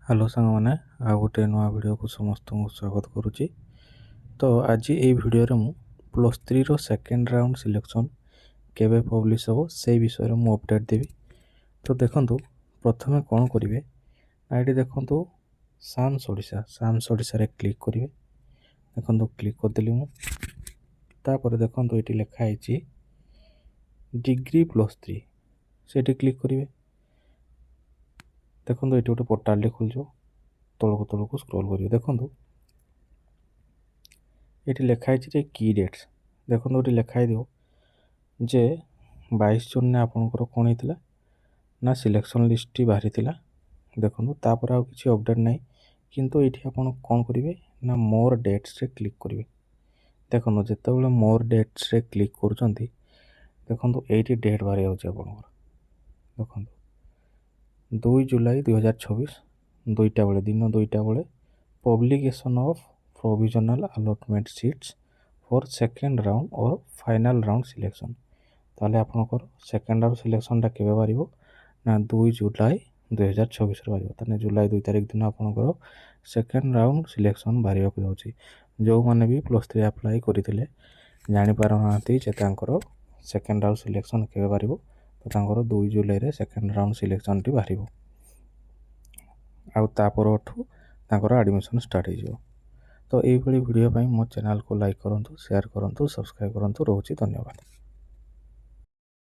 Hello सांग मैंने आ गोटे नुआ वीडियो को समस्त को स्वागत करुच्ची। तो आज ये वीडियो रे मु प्लस 3 रो सेकेंड राउंड सिलेक्शन केबे पब्लिश हो से विषय मु अपडेट देवी। तो देखंतु प्रथमे कौन करिवे ना ये देखंतु साम्स ओडिशा रे क्लिक करिवे। देखंतु क्लिक कर देली मु तापर देखंतु एटी लिखा है डिग्री प्लस 3 सेठी क्लिक करिवे। देखो ये गोटे पोर्टाल खोल तौक स्क्रॉल करिए। देखो ये लिखाई की डेट्स देखो ये लिखाई दियो जे 22 जून ने आपनकर कौन होता ना सिलेक्शन लिस्ट बाहरी थिला। देखो तापर आ किसी अपडेट नहीं किंतु ये आपन कौन करेंगे ना मोर डेट्स रे क्लिक करेंगे। देखो जिते मोर डेट्स रे क्लिक कर देखो ये डेट बाहरी आपनकर देखो 2 जुलाई 2026 दुईटा बेले दिन दुईटा बेले publication of provisional allotment seats for second round और फाइनल राउंड सिलेक्शन। ताले आपनकर सेकेंड राउंड सिलेक्शन टा केबे बारिबो ना 2 जुलाई 2026 रे बारिबो। ताने जुलाई 2 तारिख दिन आपनकर सेकेंड राउंड सिलेक्शन बारिबा को जाउची। जो माने भी प्लस 3 अप्लाई करिथिले जानि पारनांती जे तांकर सेकेंड राउंड सिलेक्शन केबे बारिबो तो तांकर 2 जुलाई रे सेकेंड राउंड सिलेक्शन टी बारिबो आउ तापरठू तांकर एडमिशन स्टार्ट हो। तो ये वीडियो मो चैनल को लाइक करूँ, शेयर करूँ, सब्सक्राइब करूँ। रोची धन्यवाद।